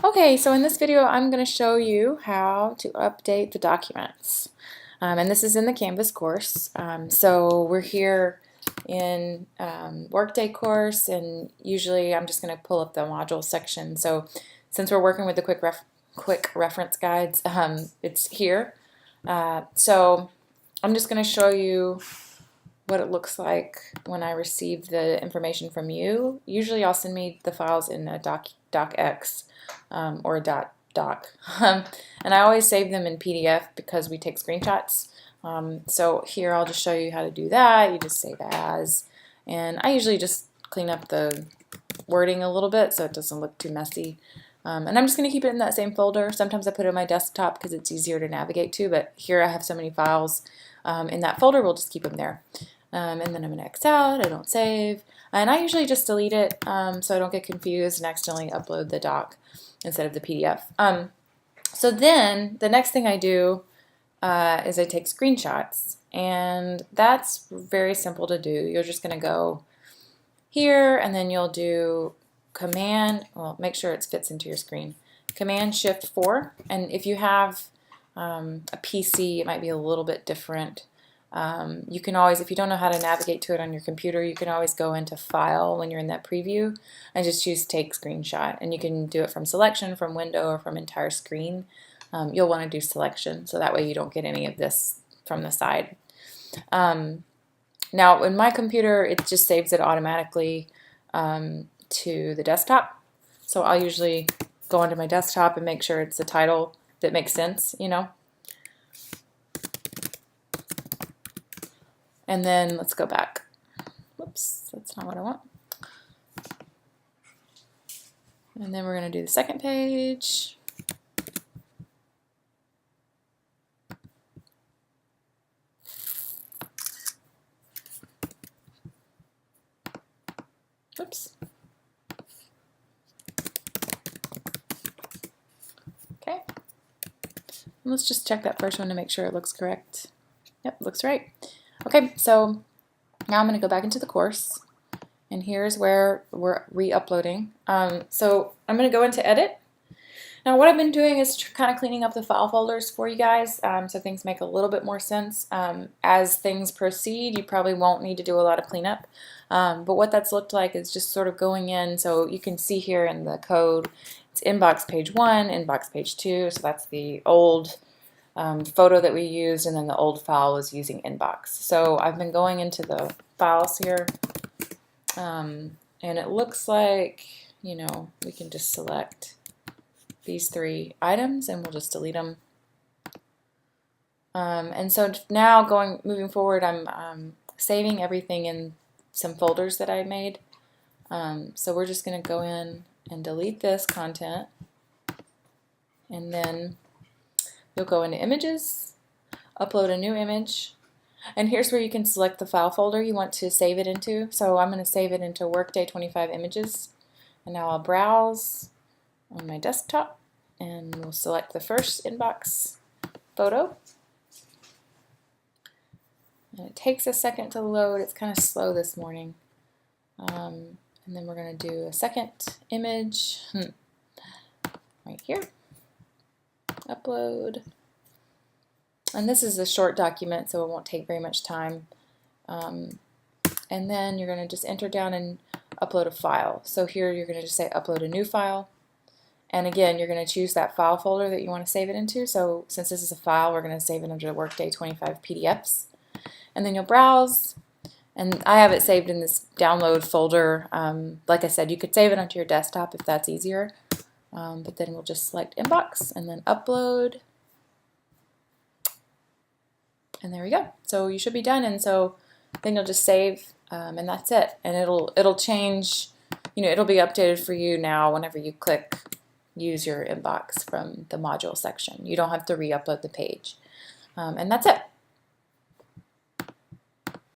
Okay, so in this video I'm going to show you how to update the documents. And this is in the Canvas course. So we're here in Workday course, and usually I'm just going to pull up the module section. So since we're working with the quick reference guides, it's here. So I'm just going to show you what it looks like when I receive the information from you. Usually I'll send me the files in a docx or a doc. And I always save them in PDF because we take screenshots. So here I'll just show you how to do that. You just save as, and I usually just clean up the wording a little bit so it doesn't look too messy. And I'm just going to keep it in that same folder. Sometimes I put it on my desktop because it's easier to navigate to, but here I have so many files in that folder, we'll just keep them there. And then I'm going to X out, I don't save, and I usually just delete it so I don't get confused and accidentally upload the doc instead of the PDF. So then the next thing I do is I take screenshots, and that's very simple to do. You're just going to go here, and then you'll do Command, well, make sure it fits into your screen, Command-Shift-4, and if you have a PC, it might be a little bit different. You can always, if you don't know how to navigate to it on your computer, you can always go into File when you're in that preview and just choose Take Screenshot. And you can do it from Selection, from Window, or from Entire Screen. You'll want to do Selection, so that way you don't get any of this from the side. Now, in my computer, it just saves it automatically to the desktop. So I'll usually go onto my desktop and make sure it's a title that makes sense, you know. And then let's go back. Whoops, that's not what I want. And then we're going to do the second page. Oops. Okay. And let's just check that first one to make sure it looks correct. Yep, looks right. Okay, so now I'm going to go back into the course, and here's where we're re-uploading. So I'm going to go into Edit. Now what I've been doing is kind of cleaning up the file folders for you guys so things make a little bit more sense. As things proceed, you probably won't need to do a lot of cleanup, but what that's looked like is just sort of going in, so you can see here in the code, it's inbox page 1, inbox page 2, so that's the old photo that we used, and then the old file was using inbox. So I've been going into the files here, and it looks like, you know, we can just select these 3 items and we'll just delete them. And so now moving forward, I'm saving everything in some folders that I made. So we're just going to go in and delete this content, and then you'll go into Images, upload a new image, and here's where you can select the file folder you want to save it into. So I'm going to save it into Workday 25 Images, and now I'll browse on my desktop, and we'll select the first inbox photo. And it takes a second to load. It's kind of slow this morning. And then we're going to do a second image right here. Upload. And this is a short document, so it won't take very much time. And then you're going to just enter down and upload a file. So here you're going to just say upload a new file. And again, you're going to choose that file folder that you want to save it into. So since this is a file, we're going to save it under Workday 25 PDFs. And then you'll browse. And I have it saved in this download folder. Like I said, you could save it onto your desktop if that's easier. But then we'll just select inbox and then upload. And there we go. So you should be done. And so then you'll just save, and that's it. And it'll change, you know, it'll be updated for you now whenever you click use your inbox from the module section. You don't have to re-upload the page. And that's it.